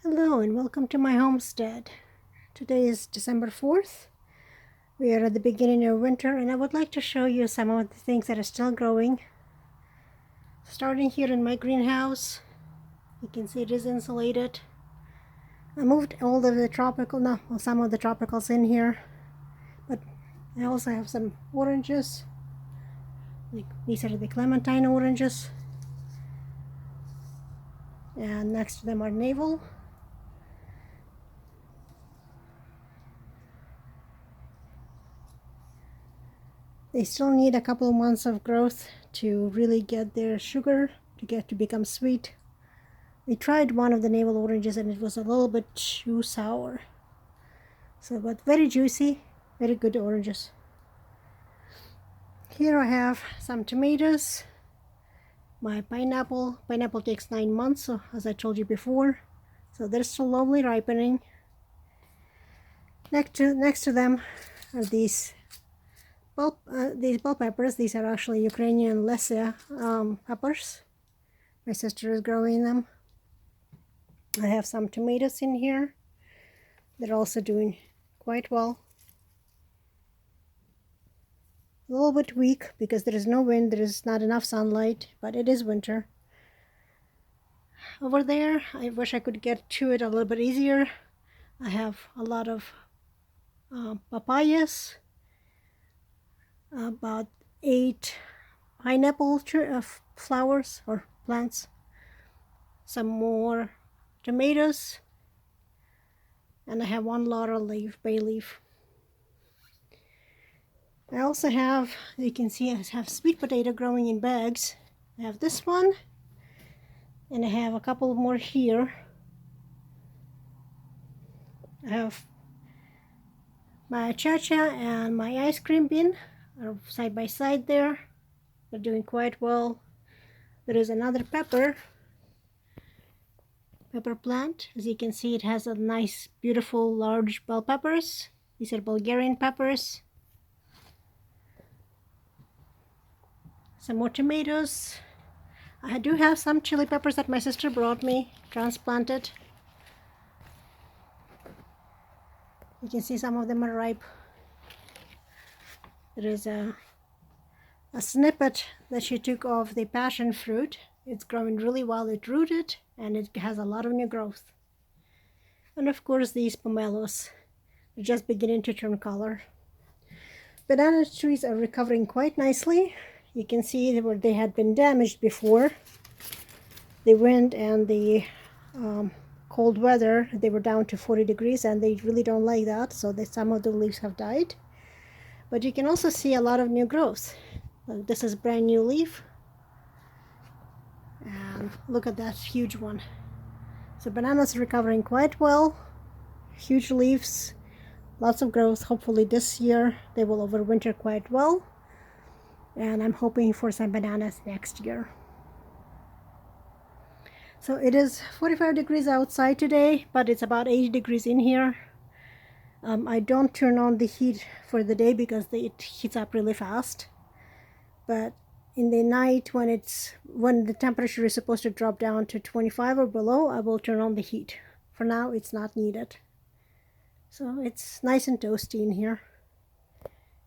Hello and welcome to my homestead. Today is December 4th. We are at the beginning of winter and I would like to show you some of the things that are still growing. Starting here in my greenhouse, you can see it is insulated. I moved all of the some of the tropicals in here, but I also have some oranges. These are the clementine oranges, and next to them are navel. They still need a couple of months of growth to really get their sugar to become sweet. We tried one of the navel oranges and it was a little bit too sour. But very juicy, very good oranges. Here I have some tomatoes. My pineapple takes 9 months, so as I told you before. So they're still slowly ripening. Next to them are these bell peppers. These are actually Ukrainian Lesia peppers. My sister is growing them. I have some tomatoes in here. They're also doing quite well. A little bit weak because there is no wind, there is not enough sunlight, but it is winter. Over there, I wish I could get to it a little bit easier. I have a lot of papayas, about 8 pineapple flowers or plants, some more tomatoes, and I have one laurel bay leaf. I also have, you can see, I have sweet potato growing in bags. I have this one, and I have a couple more here. I have my cha-cha and my ice cream bin are side by side there. They're doing quite well. There is another pepper plant. As you can see, it has a nice, beautiful, large bell peppers. These are Bulgarian peppers. Some more tomatoes. I do have some chili peppers that my sister brought me, transplanted. You can see some of them are ripe. There is a snippet that she took of the passion fruit. It's growing really well. It rooted and it has a lot of new growth. And of course these pomelos are just beginning to turn color. Banana trees are recovering quite nicely. You can see where they had been damaged before. The wind and the cold weather, they were down to 40 degrees and they really don't like that, so some of the leaves have died. But you can also see a lot of new growth. This is brand new leaf, and look at that huge one. So bananas are recovering quite well. Huge leaves, lots of growth. Hopefully this year they will overwinter quite well, and I'm hoping for some bananas next year. So it is 45 degrees outside today, but it's about 80 degrees in here. I don't turn on the heat for the day because it heats up really fast. But in the night, when the temperature is supposed to drop down to 25 or below, I will turn on the heat. For now, it's not needed. So it's nice and toasty in here,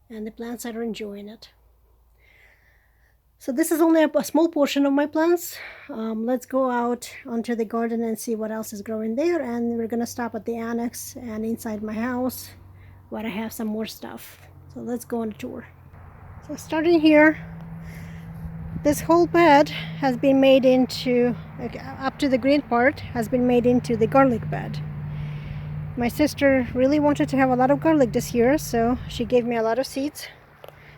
and the plants are enjoying it. So this is only a small portion of my plants. Let's go out onto the garden and see what else is growing there, and we're gonna stop at the annex and inside my house where I have some more stuff. So let's go on a tour. So starting here, this whole bed has been made into, up to the green part, has been made into the garlic bed. My sister really wanted to have a lot of garlic this year, so she gave me a lot of seeds,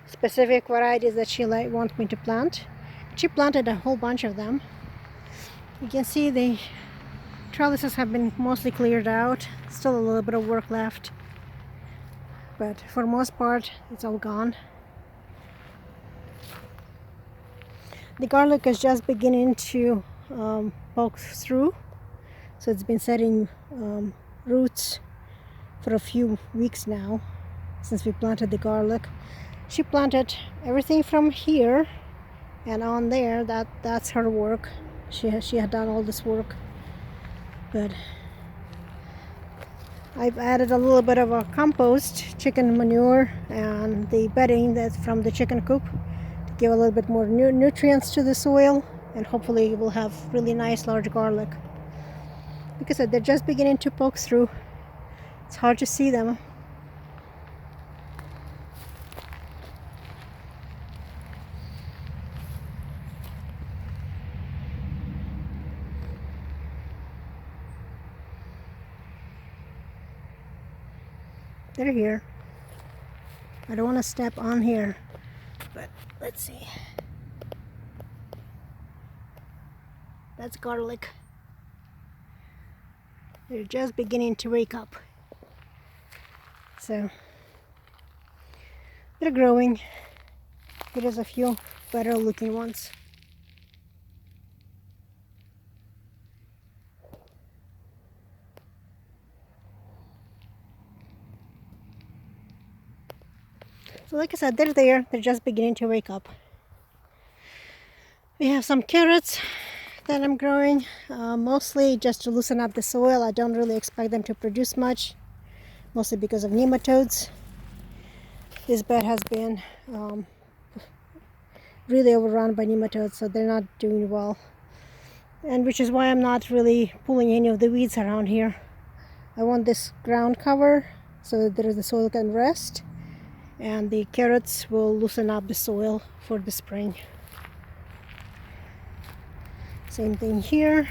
specific varieties that she wants me to plant. She planted a whole bunch of them. You can see the trellises have been mostly cleared out. Still a little bit of work left, but for the most part it's all gone. The garlic is just beginning to poke through, so it's been setting roots for a few weeks now since we planted the garlic. She planted everything from here and on there. That's her work. She had done all this work, but I've added a little bit of a compost, chicken manure, and the bedding that's from the chicken coop to give a little bit more nutrients to the soil, and hopefully we'll have really nice large garlic. Like I said, they're just beginning to poke through. It's hard to see them. They're here. I don't want to step on here, but let's see. That's garlic. They're just beginning to wake up. So they're growing. Here's a few better looking ones. So like I said, they're there. They're just beginning to wake up. We have some carrots that I'm growing, mostly just to loosen up the soil. I don't really expect them to produce much, mostly because of nematodes. This bed has been really overrun by nematodes, so they're not doing well. And which is why I'm not really pulling any of the weeds around here. I want this ground cover so that the soil can rest, and the carrots will loosen up the soil for the spring. Same thing here.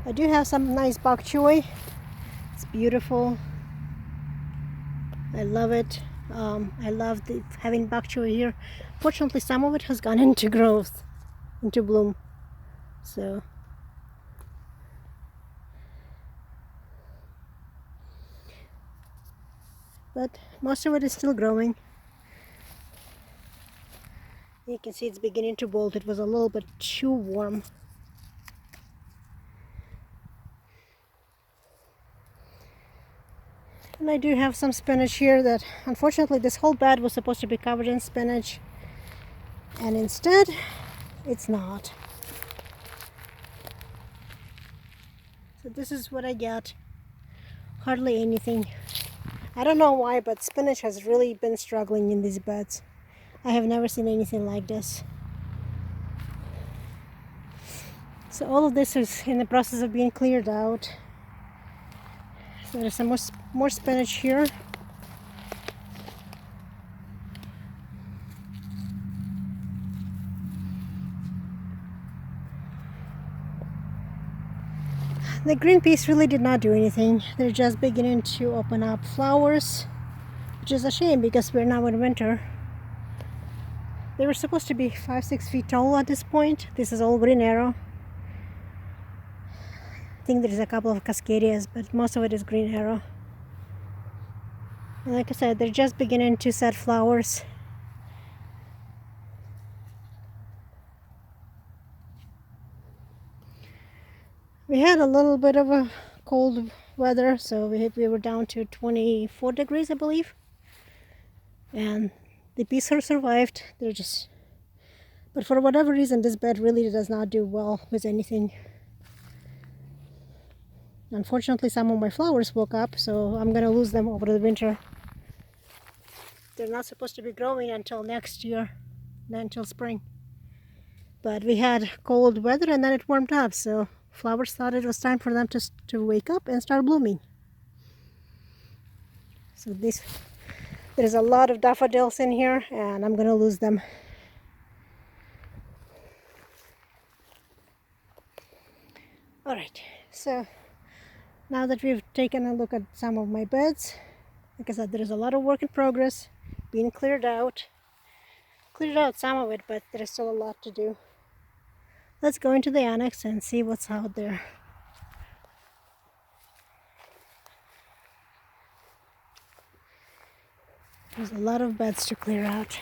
I do have some nice bok choy. It's beautiful. I love it. I love having bok choy here. Fortunately, some of it has gone into growth, into bloom. So but most of it is still growing. You can see it's beginning to bolt. It was a little bit too warm. And I do have some spinach here that, unfortunately, this whole bed was supposed to be covered in spinach, and instead it's not. So this is what I get. Hardly anything. I don't know why, but spinach has really been struggling in these beds. I have never seen anything like this. So all of this is in the process of being cleared out. So there's some more spinach here. The green peas really did not do anything. They're just beginning to open up flowers, which is a shame because we're now in winter. They were supposed to be 5-6 feet tall at this point. This is all green arrow. I think there's a couple of cascadias, but most of it is green arrow. And like I said, they're just beginning to set flowers. We had a little bit of a cold weather, so we were down to 24 degrees, I believe. And the peas survived. But for whatever reason, this bed really does not do well with anything. Unfortunately, some of my flowers woke up, so I'm gonna lose them over the winter. They're not supposed to be growing until next year, not until spring. But we had cold weather and then it warmed up, so flowers thought it was time for them to wake up and start blooming. So there's a lot of daffodils in here, and I'm gonna lose them. All right, so now that we've taken a look at some of my beds, like I said, there's a lot of work in progress, being cleared out. Cleared out some of it, but there's still a lot to do. Let's go into the annex and see what's out there. There's a lot of beds to clear out.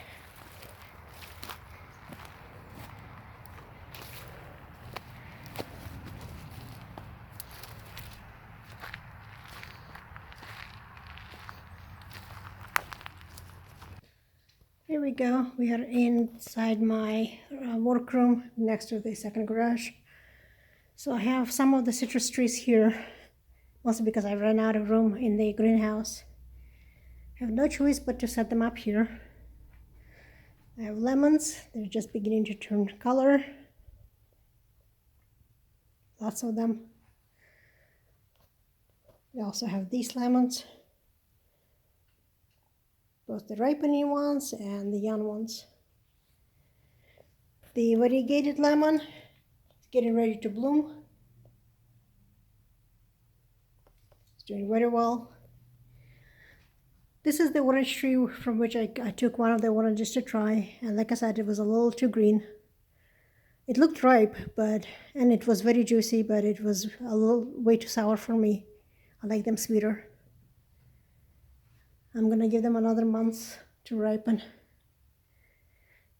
Here we go. We are inside my workroom next to the second garage. So I have some of the citrus trees here, mostly because I ran out of room in the greenhouse. I have no choice but to set them up here. I have lemons, they're just beginning to turn color. Lots of them. We also have these lemons, both the ripening ones and the young ones. The variegated lemon is getting ready to bloom. It's doing very well. This is the orange tree from which I took one of the oranges to try, and like I said, it was a little too green. It looked ripe, and it was very juicy, but it was a little way too sour for me. I like them sweeter. I'm gonna give them another month to ripen.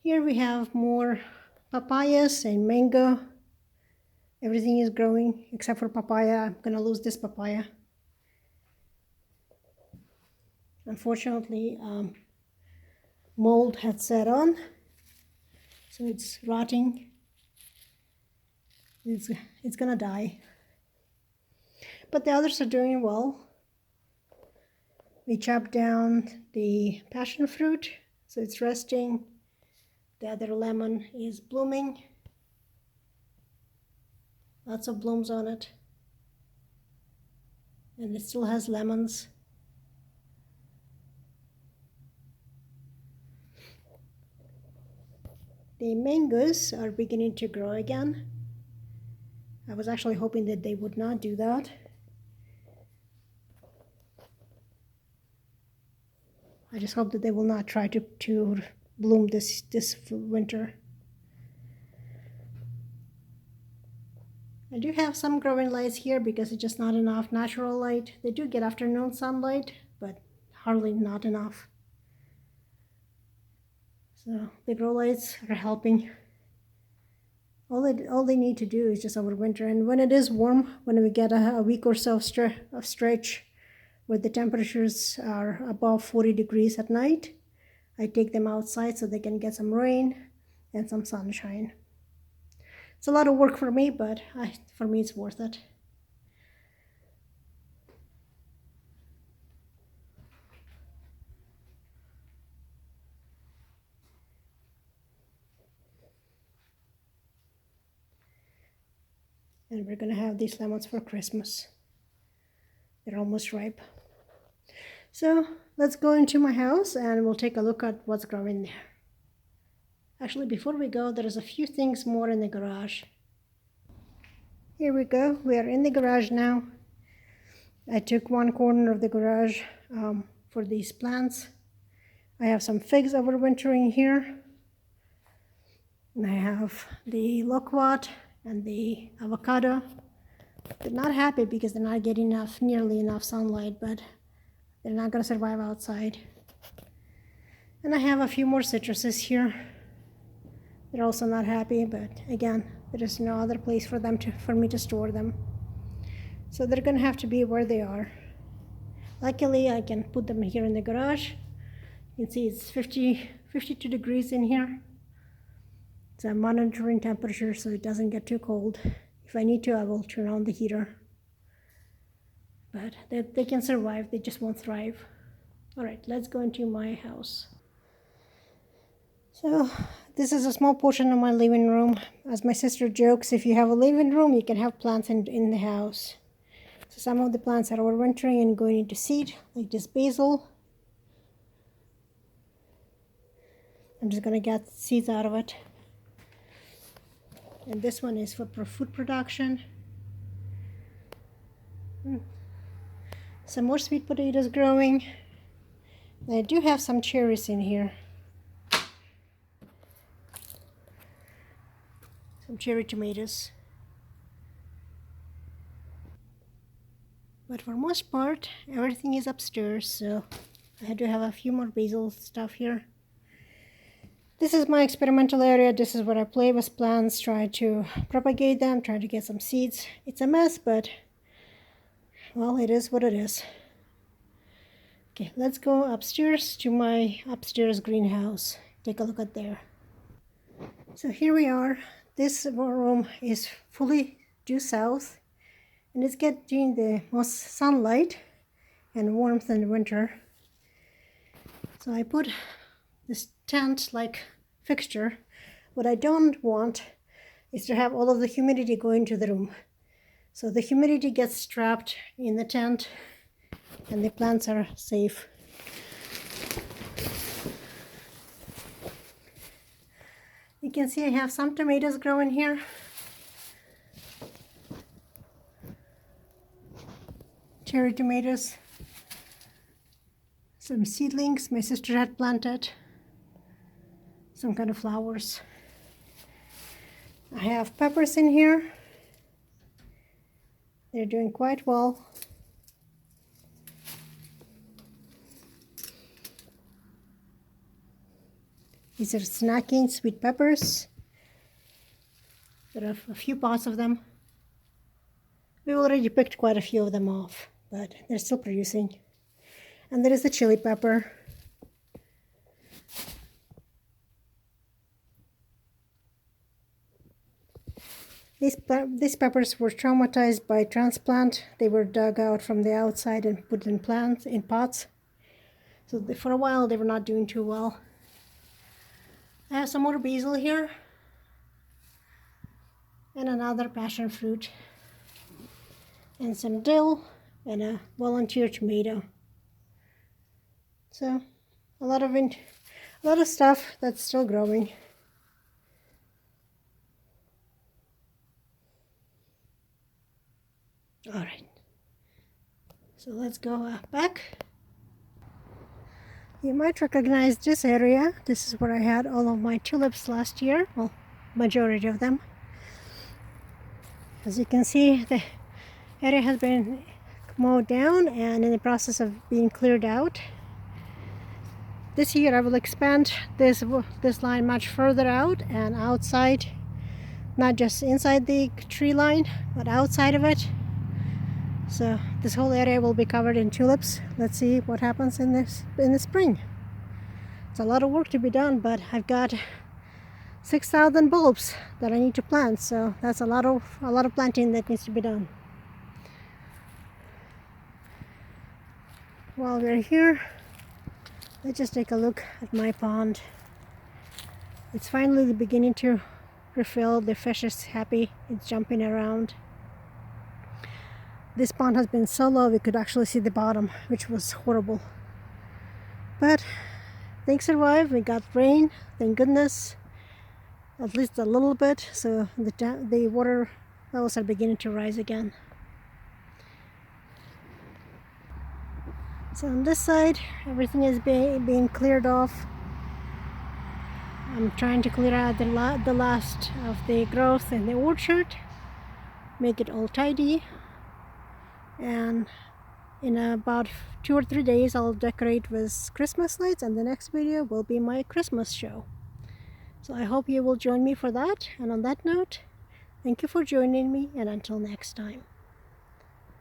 Here we have more papayas and mango. Everything is growing except for papaya. I'm gonna lose this papaya. Unfortunately, mold had set on, so it's rotting. It's gonna die. But the others are doing well. We chopped down the passion fruit, so it's resting. The other lemon is blooming. Lots of blooms on it. And it still has lemons. The mangoes are beginning to grow again. I was actually hoping that they would not do that. I just hope that they will not try to bloom this winter. I do have some growing lights here because it's just not enough natural light. They do get afternoon sunlight, but hardly not enough. So the grow lights are helping. All they need to do is just overwinter, and when it is warm, when we get a week or so of stretch where the temperatures are above 40 degrees at night, I take them outside so they can get some rain and some sunshine. It's a lot of work for me, but for me it's worth it. And we're gonna have these lemons for Christmas. They're almost ripe. So let's go into my house and we'll take a look at what's growing there. Actually, before we go, there's a few things more in the garage. Here we go, we are in the garage now. I took one corner of the garage for these plants. I have some figs overwintering here. And I have the loquat and the avocado. They're not happy because they're not getting nearly enough sunlight, but they're not going to survive outside. And I have a few more citruses here. They're also not happy, but again, there is no other place for me to store them. So they're going to have to be where they are. Luckily, I can put them here in the garage. You can see it's 52 degrees in here. So I'm monitoring temperature so it doesn't get too cold. If I need to, I will turn on the heater. But they can survive, they just won't thrive. All right, let's go into my house. So this is a small portion of my living room. As my sister jokes, if you have a living room, you can have plants in the house. So some of the plants are overwintering and going into seed, like this basil. I'm just gonna get seeds out of it. And this one is for food production. Some more sweet potatoes growing. And I do have some cherries in here. Some cherry tomatoes. But for most part, everything is upstairs, so I had to have a few more basil stuff here. This is my experimental area. This is where I play with plants, try to propagate them, try to get some seeds. It's a mess, but well, it is what it is. Okay, let's go upstairs to my upstairs greenhouse. Take a look at there. So here we are. This room is fully due south, and it's getting the most sunlight and warmth in the winter. So I put this tent-like fixture. What I don't want is to have all of the humidity go into the room. So the humidity gets trapped in the tent and the plants are safe. You can see I have some tomatoes growing here. Cherry tomatoes. Some seedlings my sister had planted. Some kind of flowers. I have peppers in here. They're doing quite well. These are snacking sweet peppers. There are a few pots of them. We've already picked quite a few of them off, but they're still producing. And there is the chili pepper. These peppers were traumatized by transplant. They were dug out from the outside and put in pots. So for a while they were not doing too well. I have some more basil here. And another passion fruit. And some dill and a volunteer tomato. So a lot of stuff that's still growing. All right, so let's go back. You might recognize this area. This is where I had all of my tulips last year, well, majority of them. As you can see, the area has been mowed down and in the process of being cleared out. This year I will expand this line much further out and outside, not just inside the tree line, but outside of it. So this whole area will be covered in tulips. Let's see what happens in the spring. It's a lot of work to be done, but I've got 6,000 bulbs that I need to plant, so that's a lot of planting that needs to be done. While we're here, let's just take a look at my pond. It's finally beginning to refill. The fish is happy. It's jumping around. This pond has been so low we could actually see the bottom, which was horrible. But things survived. We got rain, thank goodness, at least a little bit. So the water levels are beginning to rise again. So on this side, everything is being cleared off. I'm trying to clear out the last of the growth in the orchard, make it all tidy. And in about 2 or 3 days I'll decorate with Christmas lights, and the next video will be my Christmas show. So I hope you will join me for that. And on that note, thank you for joining me, and until next time.